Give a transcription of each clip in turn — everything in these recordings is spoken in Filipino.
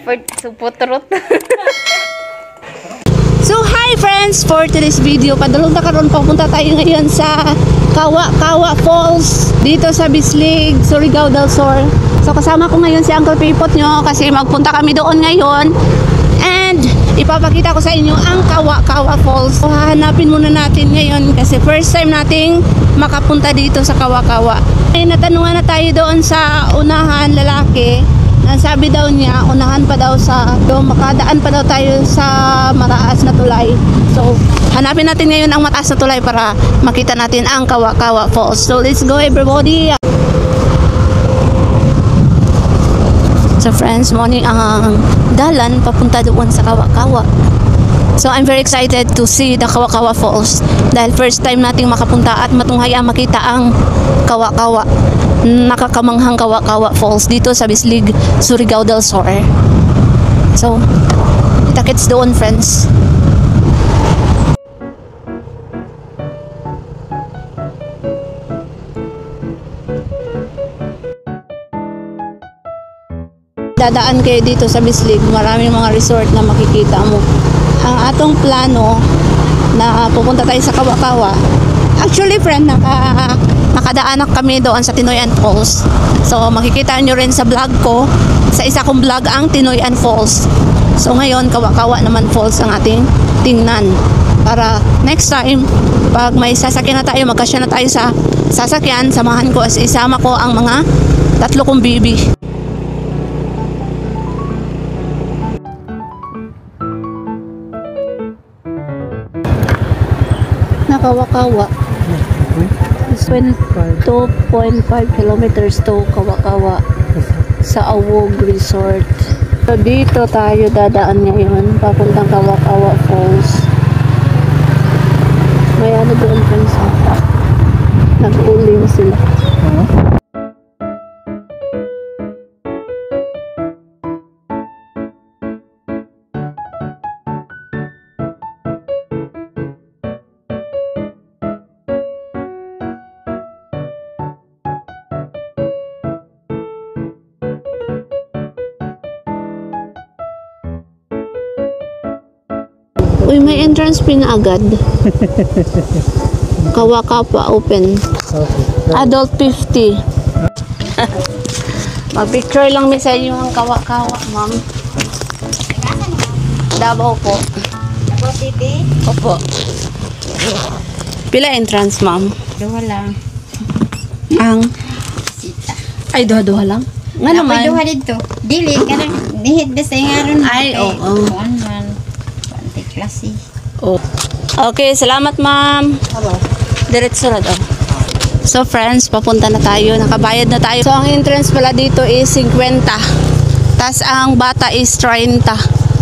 for suputrot. So hi friends, for today's video, padulong na karon papunta tayo ngayon sa Kawa Falls dito sa Bislig, Surigao del Sur. So kasama ko ngayon si Uncle Pipot nyo kasi magpunta kami doon ngayon and ipapakita ko sa inyo ang Kawa Falls. So hahanapin muna natin ngayon kasi first time nating makapunta dito sa Kawa. Ay natanungan na tayo doon sa unahan lalaki. Sabi daw niya, unahan pa daw makadaan pa daw tayo sa mataas na tulay. So, hanapin natin ngayon ang mataas na tulay para makita natin ang Kawa Falls. So, let's go everybody! So, friends, morning ang dalan papunta doon sa Kawa. So, I'm very excited to see the Kawa Falls dahil first time nating makapunta at matunghaya makita ang Kawa. Nakakamanghang Kawa Falls dito sa Bislig, Surigao del Sur. So, kita-kits doon, friends. Dadaan kayo dito sa Bislig, maraming mga resort na makikita mo. Ang atong plano na pupunta tayo sa Kawa. Actually, friend, nakadaanak kami doon sa Tinoyan Falls. So, makikita nyo rin sa vlog ko, sa isa kong vlog ang Tinoyan Falls. So, ngayon, Kawa naman Falls ang ating tingnan. Para next time, pag may sasakyan na tayo, magkasya na tayo sa sasakyan, samahan ko, isama ko ang mga tatlo kong baby. Kawa. It's 2.5 kilometers to Kawa sa Awog Resort. So dito tayo dadaan ngayon papuntang Kawa Falls. May ano doon friends, nag-uling sila. Uy, may entrance fee na agad. Kawa open. Adult 50. Mag-picture lang may sa inyo ang Kawa, ma'am. Davao po. Davao City? Opo. Pila entrance, ma'am? Duha lang. Ang? Ay, duha lang? Nga naman? Duha dito. Dili, karang nihid na sa ngayon. Ay, oo. Klase. Oh. Okay, salamat ma'am. Diretso na daw. So friends, papunta na tayo. Nakabayad na tayo. So ang entrance pala dito is 50. Tas ang bata is 30.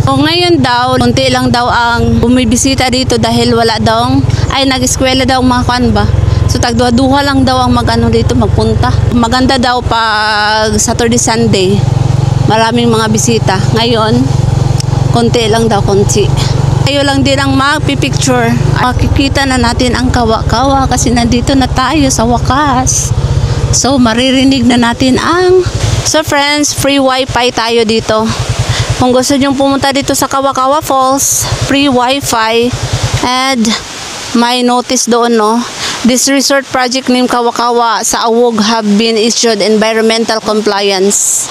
So ngayon daw, kunti lang daw ang bumibisita dito dahil wala daw, nag-eskwela daw mga kwan ba. So tagduha-duha lang daw ang magano dito magpunta. Maganda daw pag Saturday, Sunday. Maraming mga bisita. Ngayon, konti lang daw, konti. Tayo lang din ang magpipicture. Makikita na natin ang Kawa kasi nandito na tayo sa wakas. So, maririnig na natin ang... So, friends, free wifi tayo dito. Kung gusto nyo pumunta dito sa Kawa Falls, free wifi. And may notice doon, no? This resort project named Kawa sa Awog have been issued environmental compliance.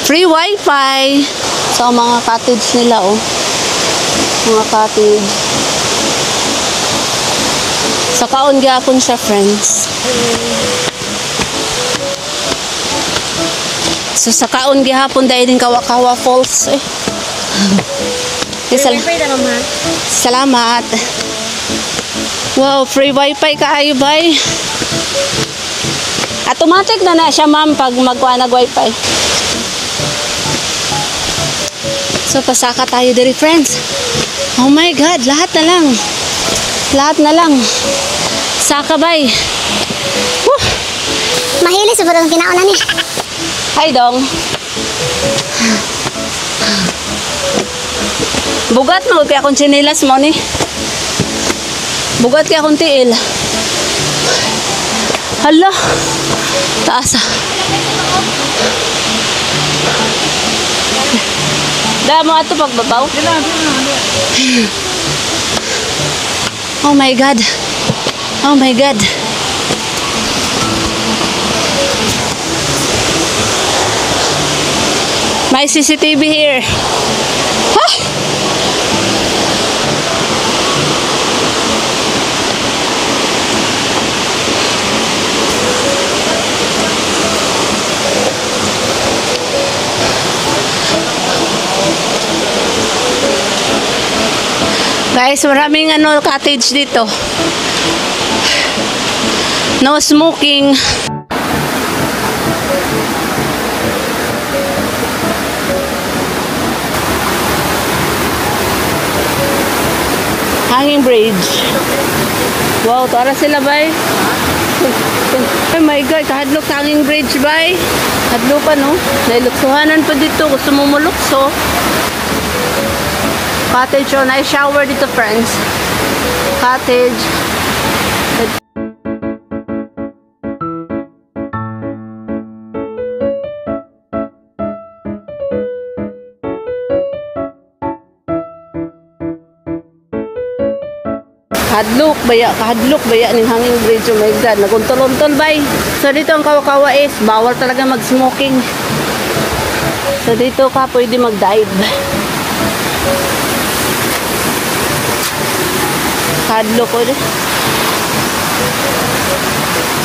Free wifi. So, mga cottage nila, mga cottage. Sa kaon gyapon siya, friends. So sa kaon gyapon dahil din Kawa Falls. Salamat. Wow, free wifi kaayo bay. Automatic na siya ma'am pag magkuha nag-wifi. So pasaka tayo diri, friends. Oh my God, lahat na lang. Sakabay. Mahilig sa barang kinaunan ni. Hi dong. Bugat mo kaya akong chinelas mo ni. Bugat kaya akong tiil. Hala. Taas. Dahil mo ato pagbabaw. Oh my God. Oh my God. May CCTV here. Ah! Guys, maraming cottage dito. No smoking. Hanging bridge. Wow, tara sila bay. Oh my God, kahadlok sa hanging bridge bay. Hadlokan no. Nailuksuhanan pa dito. Gusto mo mulukso. Cottage on. I shower dito, friends. Cottage. Kahadlok baya ng hanging bridge. Oh my God, naguntol-untol bay. So dito ang kawa-kawa is bawal talaga mag-smoking. So dito ka pwede mag-dive. Kahadlok ko din.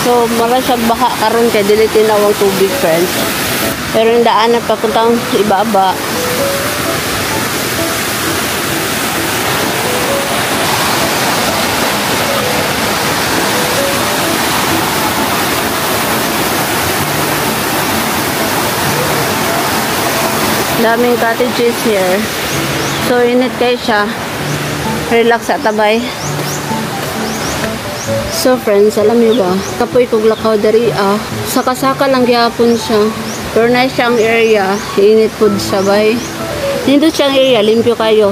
So mara siya baha karon kay dili tinawang tubig, friends. Pero yung daanan papuntang ibaba. Daming cottages here. So init kayo siya. Relax at tabay. So friends, alam niyo ba? Kapoy kog lakaw dari saka-saka lang gyapon siya. Pero na siyang area, init pud siya bay. Nindot siyang area, limpyo kayo.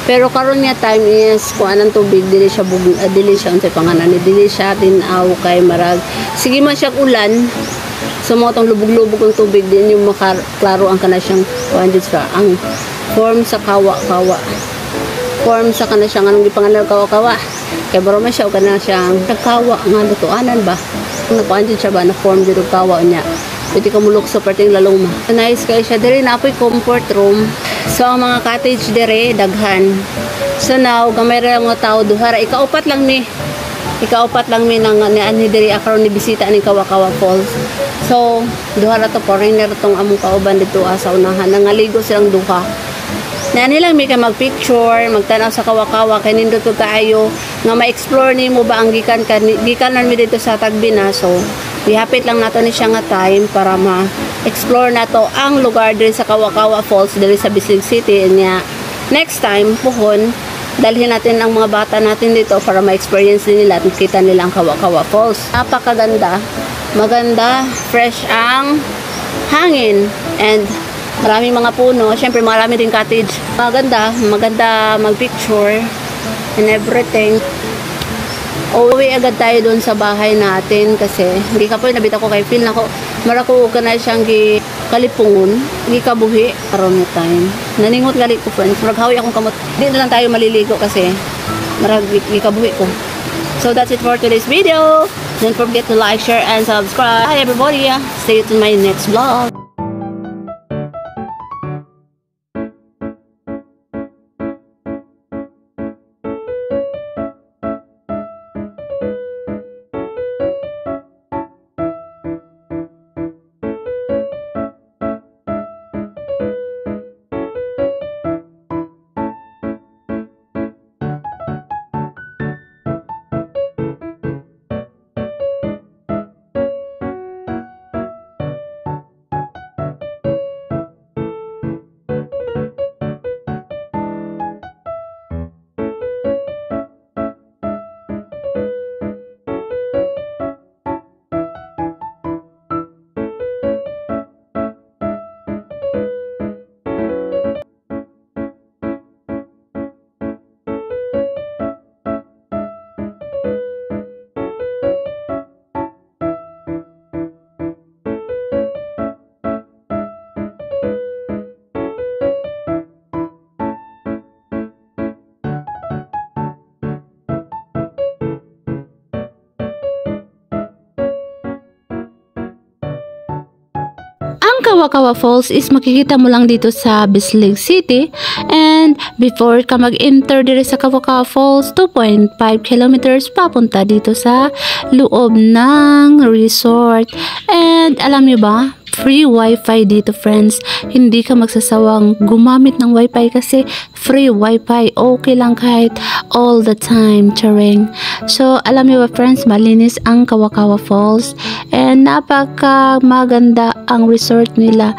Pero karon nga time is kung anong tubig dili siya dili siya unsay panganan ni dili siya tinaw kay marag. Sige man siya ulan. So mo tong lubog-lubog ang tubig din yung maklaro ang kana siyang ang form sa kawa-kawa. Form sa kana siyang anong gipangalan kawa-kawa. Kay baro man siya o kana siyang kawa nga lutuanan ba. Nakuan siya ba na form dito kawa niya. Pwede ka mulok sa parting lalong ma. Nice kay siya diri na apoy comfort room. So ang mga cottage dire daghan. So now gamay ra mga tao duha ra ikaupat lang mi nang ni diri akaron ni bisita ning Kawa-Kawa Falls. So duha ra to foreigner tong among kauban dito sa unahan nangaligo silang duha. Na nilang mi ka magpicture, magtanaw sa Kawa-Kawa kay nindot ko kaayo nga ma-explore nimo ba ang gikanan mi dito sa Tagbina. So ihapit lang nato ni siya nga time para ma-explore nato ang lugar diri sa Kawa-Kawa Falls diri sa Bislig City nya. Next time puhon dalhin natin ang mga bata natin dito para ma-experience nila at makita nila ang Kawa-Kawa Falls. Napakaganda. Maganda, fresh ang hangin and maraming mga puno. Siyempre marami rin cottage. Maganda mag-picture and everything. Uwi agad tayo doon sa bahay natin kasi hindi ka po nabita ko kay feel na ko marako ka na siyang kalipungon, hindi kabuhi around the time. Naningot gali ko friends, maraghawi akong kamot. Hindi na lang tayo maliligo kasi maragi kabuhi ko. So that's it for today's video. Don't forget to like, share, and subscribe. Hi everybody. See you to my next vlog. Kawakawa Falls is makikita mo lang dito sa Bislig City, and before ka mag-enter dire sa Kawakawa Falls, 2.5 kilometers papunta dito sa loob ng resort. And alam niyo ba, free wifi dito, friends. Hindi ka magsasawang gumamit ng wifi kasi free wifi. Okay lang kahit all the time, charing. So alam niyo ba, friends, malinis ang Kawakawa Falls and napaka maganda ang resort nila.